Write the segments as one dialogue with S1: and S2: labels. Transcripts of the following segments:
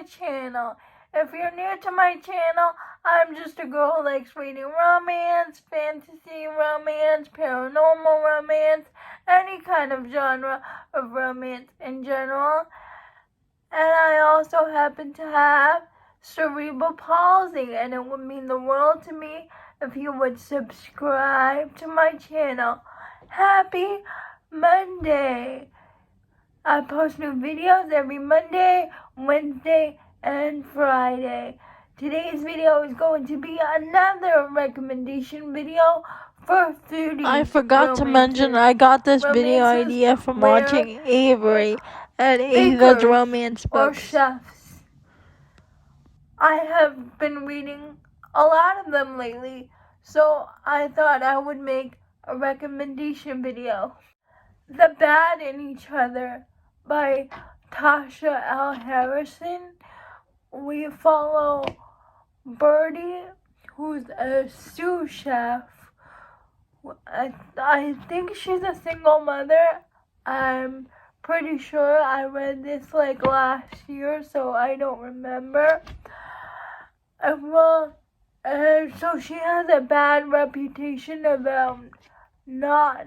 S1: channel. If you're new to my channel, I'm just a girl who likes reading romance, fantasy romance, paranormal romance, any kind of genre of romance in general. And I also happen to have cerebral palsy, and it would mean the world to me if you would subscribe to my channel. Happy Monday! I post new videos every Monday, Wednesday, and Friday. Today's video is going to be another recommendation video for Foodie.
S2: I forgot to mention I got this video idea from watching Avery at Ava's romance books.
S1: Or chefs. I have been reading a lot of them lately, so I thought I would make a recommendation video. The Bad in Each Other by Tasha L. Harrison. We follow Birdie, who's a sous chef. I think she's a single mother. I'm pretty sure I read this like last year, so I don't remember. So she has a bad reputation about not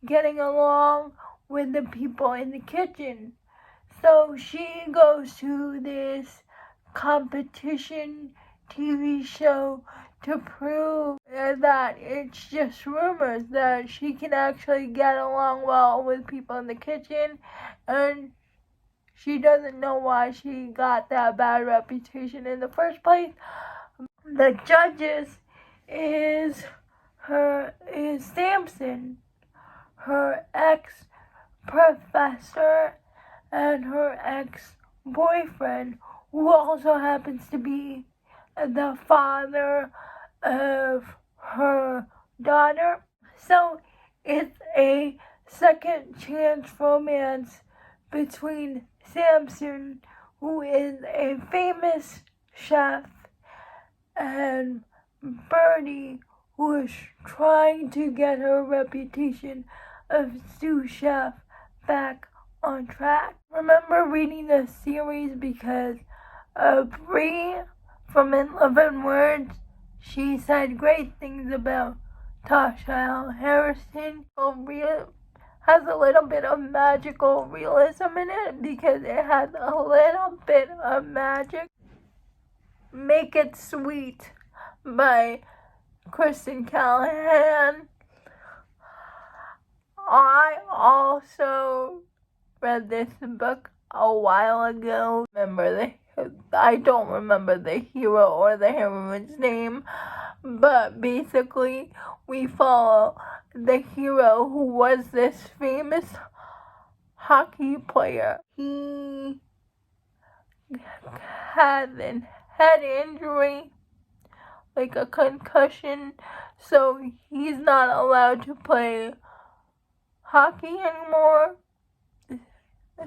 S1: getting along with the people in the kitchen. So she goes to this competition TV show to prove that it's just rumors, that she can actually get along well with people in the kitchen, and she doesn't know why she got that bad reputation in the first place. The judges is Samson, her ex-professor, and her ex-boyfriend, who also happens to be the father of her daughter. So it's a second chance romance between Samson, who is a famous chef, and Birdie, who is trying to get her reputation of sous chef back on track. Remember reading the series because Bree from In Love and Words, she said great things about Tasha L. Harrison. Has a little bit of magical realism in it because it has a little bit of magic. Make It Sweet by Kristen Callahan. I also read this book a while ago. I don't remember the hero or the heroine's name, but basically we follow the hero, who was this famous hockey player. He had a head injury, like a concussion, so he's not allowed to play hockey anymore.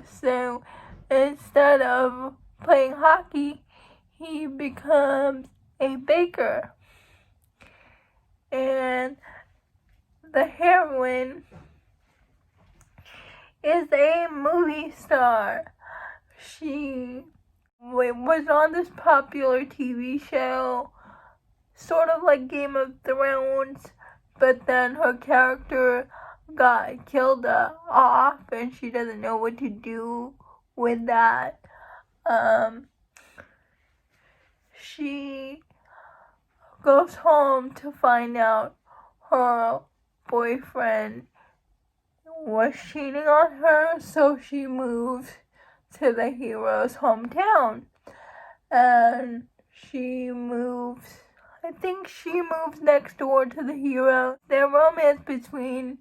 S1: So instead of playing hockey, he becomes a baker. And the heroine is a movie star. She was on this popular TV show, sort of like Game of Thrones, but then her character got killed off and she doesn't know what to do with that. She goes home to find out her boyfriend was cheating on her, so she moves to the hero's hometown. And I think she moves next door to the hero. The romance between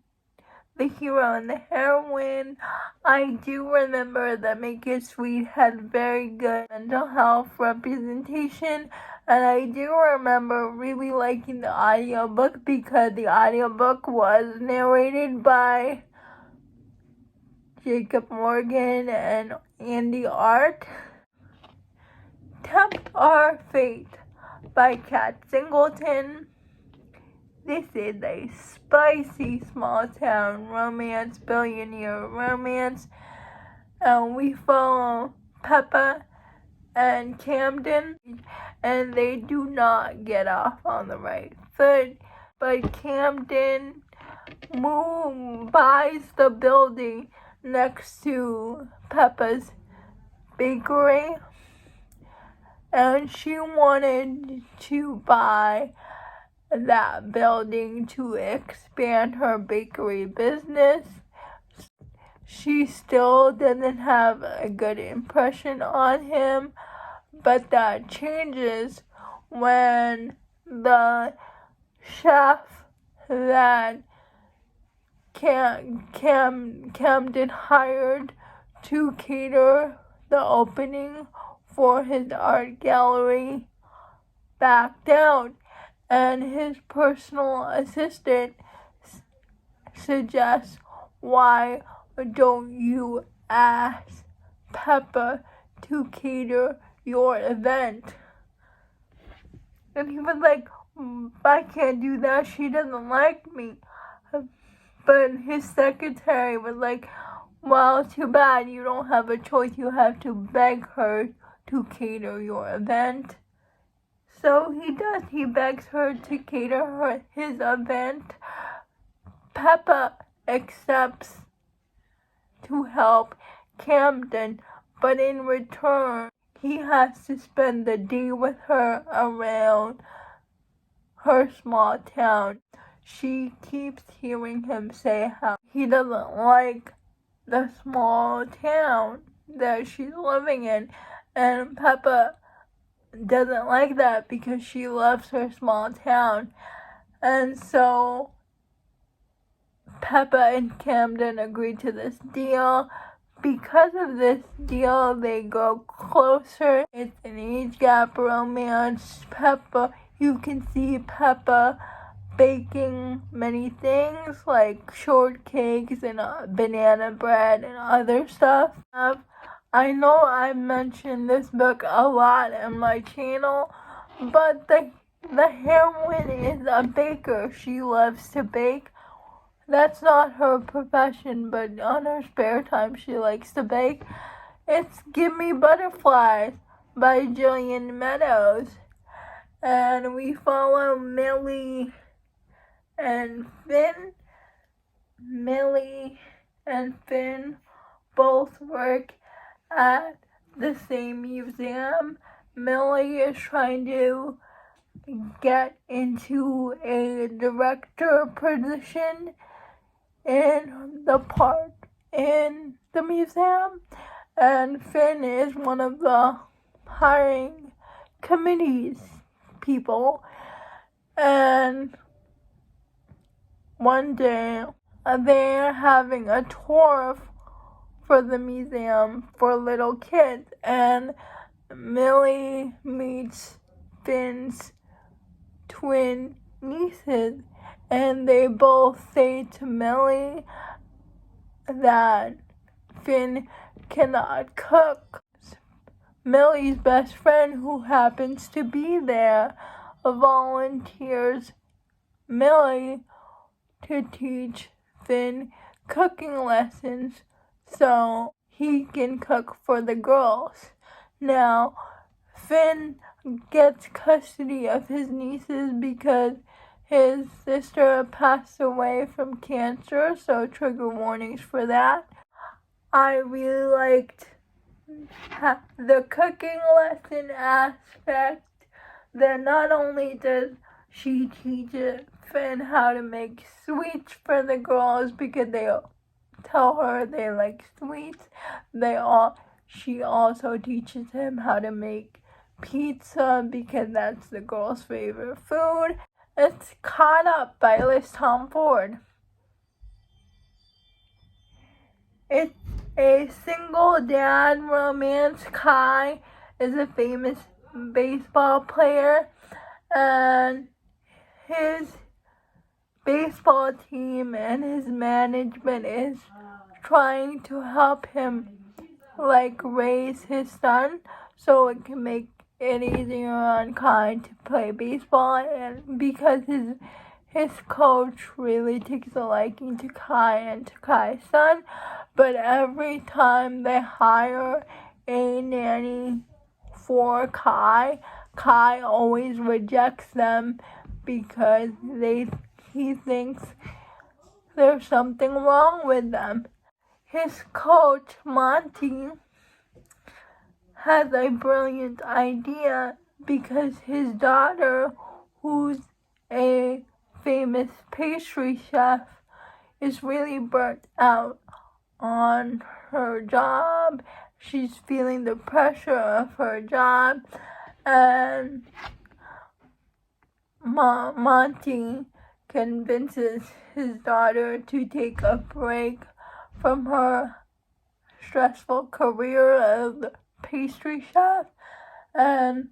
S1: the hero and the heroine. I do remember that Make It Sweet had very good mental health representation, and I do remember really liking the audiobook because the audiobook was narrated by Jacob Morgan and Andy Art. Tempt Our Fate by Kat Singleton. This is a spicy small town romance, billionaire romance, and we follow Peppa and Camden, and they do not get off on the right foot. But Camden buys the building next to Peppa's bakery, and she wanted to buy that building to expand her bakery business. She still didn't have a good impression on him, but that changes when the chef that Camden hired to cater the opening for his art gallery backed out, and his personal assistant suggests, why don't you ask Peppa to cater your event? And he was like, I can't do that, she doesn't like me. But his secretary was like, well, too bad, you don't have a choice, you have to beg her to cater your event. So he does, he begs her to cater his event. Peppa accepts to help Camden, but in return, he has to spend the day with her around her small town. She keeps hearing him say how he doesn't like the small town that she's living in, and Peppa doesn't like that because she loves her small town. And so Peppa and Camden agree to this deal. Because of this deal, they grow closer. It's an age gap romance. You can see Peppa baking many things like shortcakes and banana bread and other stuff. I know I mentioned this book a lot in my channel, but the heroine is a baker. She loves to bake. That's not her profession, but on her spare time she likes to bake. It's Give Me Butterflies by Jillian Meadows. And we follow Millie and Finn. Millie and Finn both work at the same museum. Millie is trying to get into a director position in the museum, and Finn is one of the hiring committee's people. And one day they're having a tour for the museum for little kids, and Millie meets Finn's twin nieces, and they both say to Millie that Finn cannot cook. Millie's best friend, who happens to be there, volunteers Millie to teach Finn cooking lessons so he can cook for the girls. Now, Finn gets custody of his nieces because his sister passed away from cancer, so trigger warnings for that. I really liked the cooking lesson aspect, that not only does she teach Finn how to make sweets for the girls because they tell her they like sweets, she also teaches him how to make pizza because that's the girl's favorite food. It's Caught Up by Liz Tom Ford. It's a single dad romance. Kai is a famous baseball player, and his baseball team and his management is trying to help him raise his son so it can make it easier on Kai to play baseball, and because his coach really takes a liking to Kai and to Kai's son, but every time they hire a nanny for Kai. Kai always rejects them because he thinks there's something wrong with them. His coach, Monty, has a brilliant idea because his daughter, who's a famous pastry chef, is really burnt out on her job. She's feeling the pressure of her job, and Monty convinces his daughter to take a break from her stressful career of pastry chef and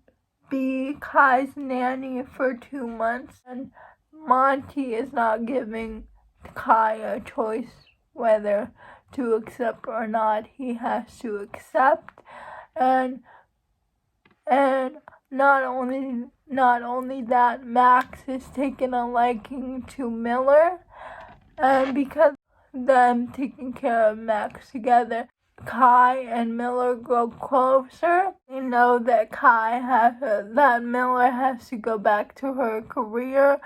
S1: be Kai's nanny for 2 months. And Monty is not giving Kai a choice whether to accept or not. He has to accept, and not only that, Max has taken a liking to Miller, and because of them taking care of Max together, Kai and Miller grow closer. They know that that Miller has to go back to her career,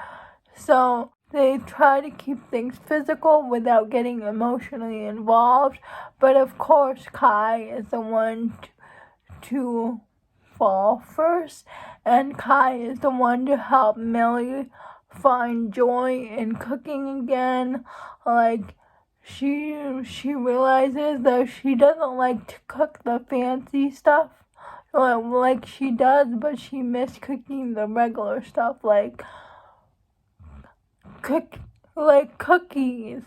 S1: so they try to keep things physical without getting emotionally involved. But of course, Kai is the one to fall first, and Kai is the one to help Millie find joy in cooking again. Like, she realizes that she doesn't like to cook the fancy stuff like she does, but she missed cooking the regular stuff like cookies,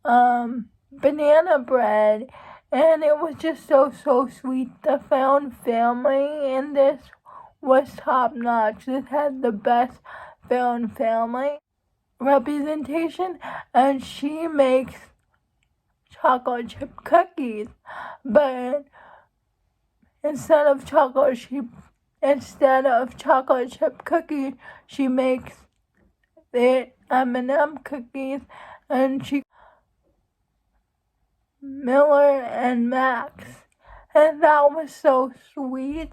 S1: banana bread, and it was just so sweet. The found family in this was top notch. This had the best found family representation, and she makes chocolate chip cookies, but instead of chocolate chip cookies, she makes the M&M cookies, and she Miller and Max, and that was so sweet.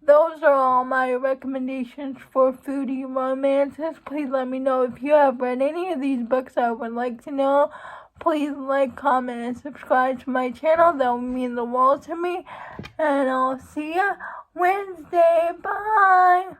S1: Those are all my recommendations for foodie romances. Please let me know if you have read any of these books. I would like to know. Please like, comment, and subscribe to my channel. That would mean the world to me. And I'll see ya Wednesday. Bye!